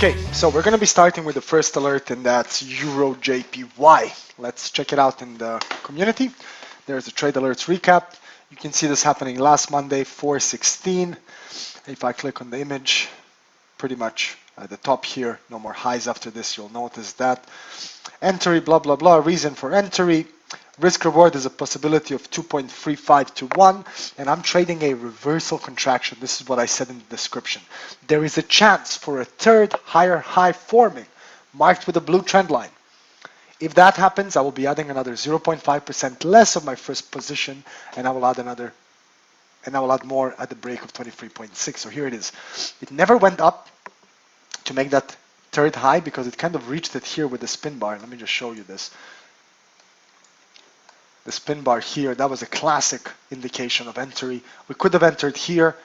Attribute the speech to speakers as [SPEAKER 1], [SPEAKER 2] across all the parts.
[SPEAKER 1] Okay, so we're going to be starting with the first alert, and that's EURJPY. Let's check it out in the community. There's the trade alerts recap. You can see this happening last Monday, 4/16. If I click on the image, pretty much at the top here, no more highs after this, you'll notice that. Entry, blah, blah, blah, reason for entry. Risk reward is a possibility of 2.35 to 1, and I'm trading a reversal contraction. This is what I said in the description. There is a chance for a third higher high forming, marked with a blue trend line. If that happens, I will be adding another 0.5% less of my first position, and I will add more at the break of 23.6. So here it is. It never went up to make that third high because it kind of reached it here with the spin bar. Let me just show you this. The spin bar here, that was a classic indication of entry. We could have entered here,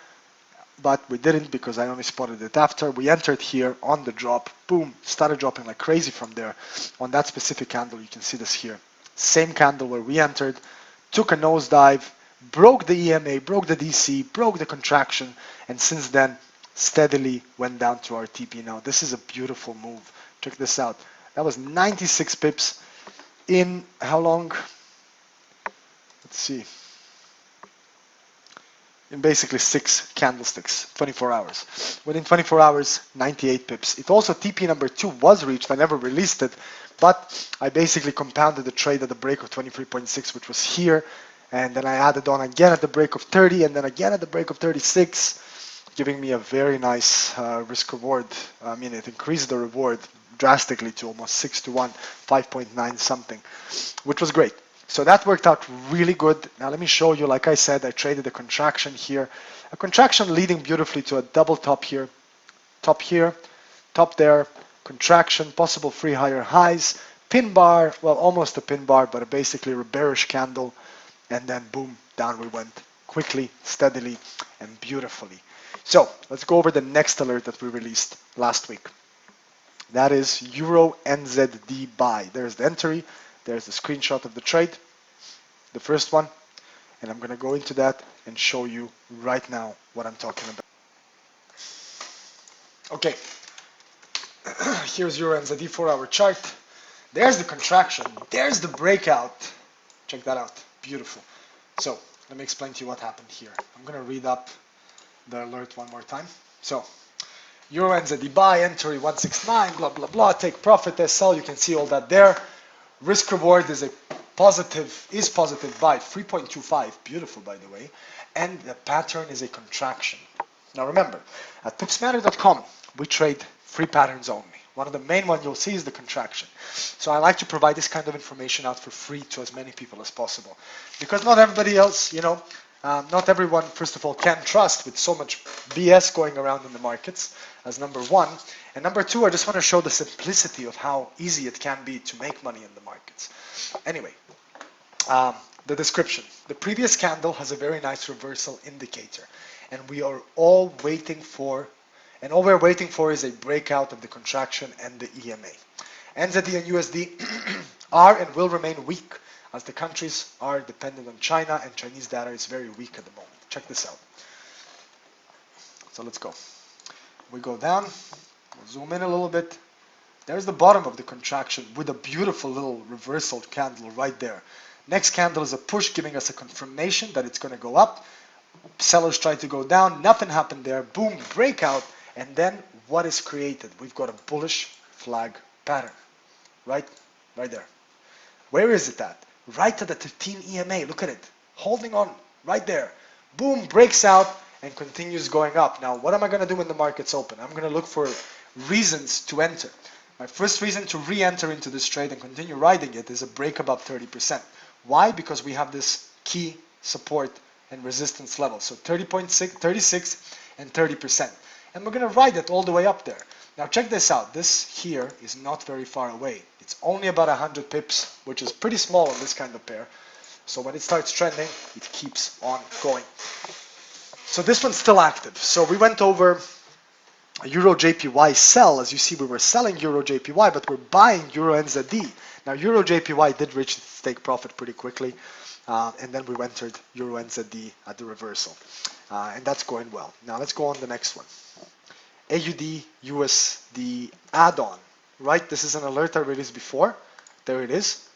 [SPEAKER 1] but we didn't because I only spotted it after. We entered here on the drop, boom, started dropping like crazy from there. On that specific candle, you can see this here. Same candle where we entered, took a nosedive, broke the EMA, broke the DC, broke the contraction, and since then, steadily went down to our TP. Now, this is a beautiful move. Check this out. That was 96 pips in how long? Let's see. In basically 6 candlesticks, 24 hours. Within 24 hours, 98 pips. It also, TP number 2 was reached. I never released it, but I basically compounded the trade at the break of 23.6, which was here. And then I added on again at the break of 30, and then again at the break of 36, giving me a very nice risk reward. I mean, it increased the reward drastically to almost 6 to 1, 5.9 something, which was great. So that worked out really good. Now let me show you, like I said, I traded a contraction here. A contraction leading beautifully to a double top here, top there, contraction, possible 3 higher highs, pin bar, well almost a pin bar, but basically a bearish candle, and then boom, down we went quickly, steadily, and beautifully. So let's go over the next alert that we released last week. That is EURNZD buy. There's the entry. There's the screenshot of the trade, the first one, and I'm going to go into that and show you right now what I'm talking about. Okay, here's EURNZD 4-hour chart. There's the contraction. There's the breakout. Check that out. Beautiful. So let me explain to you what happened here. I'm going to read up the alert one more time. So EURNZD buy, entry 169, blah, blah, blah, take profit, SL, you can see all that there. Risk reward is positive by 3.25, beautiful by the way, and the pattern is a contraction. Now remember, at pipsmatter.com we trade 3 patterns only. One of the main ones you'll see is the contraction. So I like to provide this kind of information out for free to as many people as possible, because not everybody else, not everyone, first of all, can trust with so much BS going around in the markets, as number one. And number two, I just want to show the simplicity of how easy it can be to make money in the markets. Anyway, the description. The previous candle has a very nice reversal indicator, and we are all waiting for, and all we're waiting for is a breakout of the contraction and the EMA. NZD and USD are and will remain weak, as the countries are dependent on China, and Chinese data is very weak at the moment. Check this out. So let's go. We go down, we'll zoom in a little bit. There's the bottom of the contraction with a beautiful little reversal candle right there. Next candle is a push, giving us a confirmation that it's going to go up. Sellers tried to go down, nothing happened there. Boom, breakout, and then what is created? We've got a bullish flag pattern, right there. Where is it at? Right at the 15 EMA, look at it, holding on right there. Boom, breaks out and continues going up. Now, what am I going to do when the market's open? I'm going to look for reasons to enter. My first reason to re-enter into this trade and continue riding it is a break above 30%. Why? Because we have this key support and resistance level. So 30.6, 36 and 30%. And we're going to ride it all the way up there. Now check this out. This here is not very far away. It's only about 100 pips, which is pretty small on this kind of pair. So when it starts trending, it keeps on going. So this one's still active. So we went over EURJPY sell. As you see, we were selling EURJPY, but we're buying EURNZD. Now EURJPY did reach its take profit pretty quickly, and then we entered EURNZD at the reversal, and that's going well. Now let's go on the next one. AUDUSD add-on, right? This is an alert I released before. There it is.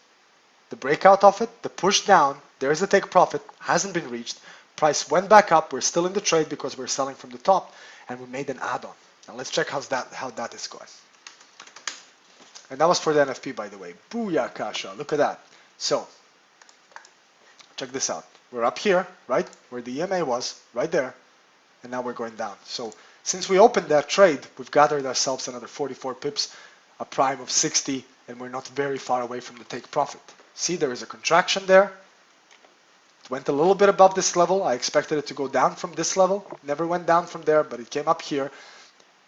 [SPEAKER 1] The breakout of it, the push down, there's the take profit, hasn't been reached. Price went back up. We're still in the trade because we're selling from the top, and we made an add-on. Now let's check how that is going. And that was for the NFP, by the way. Booyah, Kasha. Look at that. So, check this out. We're up here, right? Where the EMA was, right there. And now we're going down. So, since we opened that trade, we've gathered ourselves another 44 pips, a prime of 60, and we're not very far away from the take profit. See, there is a contraction there. It went a little bit above this level. I expected it to go down from this level. Never went down from there, but it came up here.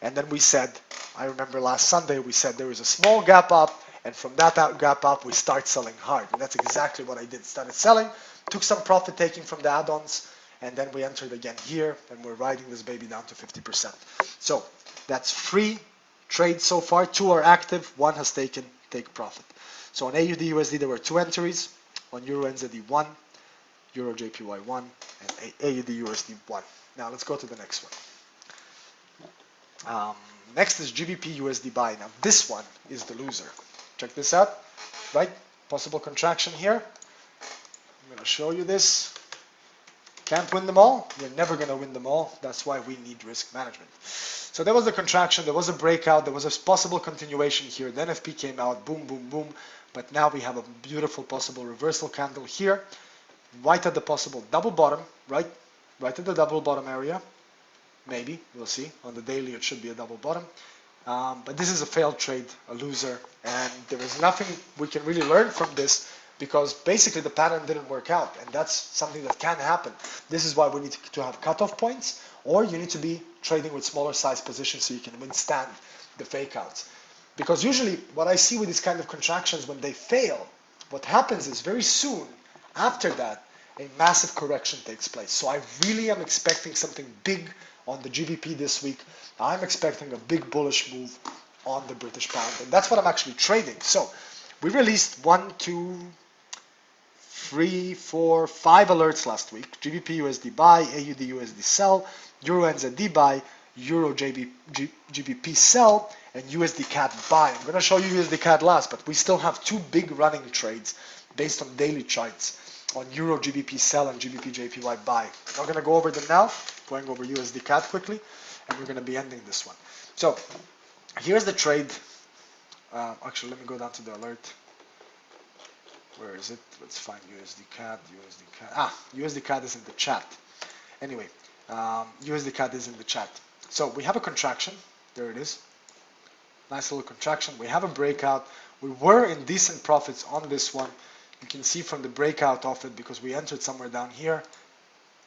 [SPEAKER 1] And then we said, I remember last Sunday, we said there is a small gap up, and from that gap up, we start selling hard. And that's exactly what I did. Started selling, took some profit taking from the add-ons, and then we entered again here, and we're riding this baby down to 50%. So that's 3 trades so far. 2 are active, 1 has taken take profit. So on AUDUSD, there were 2 entries. On EURNZD, 1, EURJPY 1, and AUDUSD 1. Now let's go to the next one. Next is GBPUSD buy. Now this one is the loser. Check this out, right? Possible contraction here. I'm going to show you this. Can't win them all. You're never going to win them all. That's why we need risk management. So there was a contraction, there was a breakout, there was a possible continuation here. The NFP came out, boom, boom, boom. But now we have a beautiful possible reversal candle here, right at the possible double bottom, right at the double bottom area. Maybe, we'll see. On the daily, it should be a double bottom. But this is a failed trade, a loser, and there is nothing we can really learn from this because basically the pattern didn't work out, and that's something that can happen. This is why we need to have cutoff points, or you need to be trading with smaller size positions so you can withstand the fake outs. Because usually what I see with these kind of contractions, when they fail, what happens is very soon after that, a massive correction takes place. So I really am expecting something big on the GBP this week. I'm expecting a big bullish move on the British pound, and that's what I'm actually trading. So we released 1, 2, 3, 4, 5 alerts last week. GBPUSD buy, AUDUSD sell, EURNZD buy, GBP sell, and USDCAD buy. I'm going to show you USDCAD last, but we still have 2 big running trades based on daily charts on Euro GBP sell and GBPJPY buy. I'm not going to go over them now, going over USDCAD quickly, and we're going to be ending this one. So here's the trade. Actually, let me go down to the alert. Where is it? Let's find USDCAD. USDCAD is in the chat. Anyway, USDCAD is in the chat. So we have a contraction. There it is. Nice little contraction. We have a breakout. We were in decent profits on this one. You can see from the breakout of it, because we entered somewhere down here,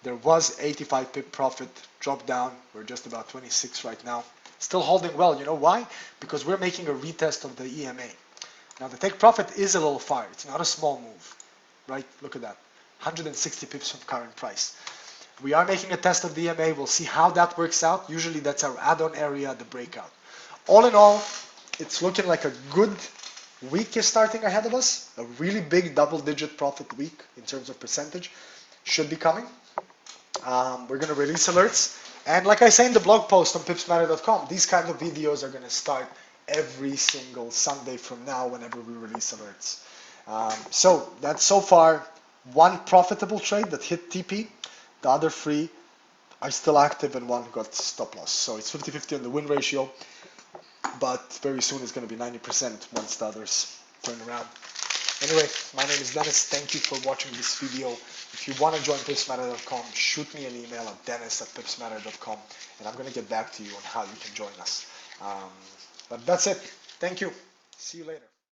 [SPEAKER 1] there was 85 pip profit, drop down. We're just about 26 right now. Still holding well. You know why? Because we're making a retest of the EMA. Now the take profit is a little far. It's not a small move, right? Look at that. 160 pips from current price. We are making a test of the EMA. We'll see how that works out. Usually that's our add-on area, the breakout. All in all, it's looking like a good week is starting ahead of us. A really big double-digit profit week in terms of percentage should be coming. We're going to release alerts. And like I say in the blog post on pipsmatter.com, these kind of videos are going to start every single Sunday from now whenever we release alerts. So that's so far 1 profitable trade that hit TP. The other 3 are still active and 1 got stop loss. So it's 50-50 on the win ratio, but very soon it's going to be 90% once the others turn around. Anyway, my name is Dennis. Thank you for watching this video. If you want to join pipsmatter.com, shoot me an email at dennis@pipsmatter.com, and I'm going to get back to you on how you can join us. But that's it. Thank you. See you later.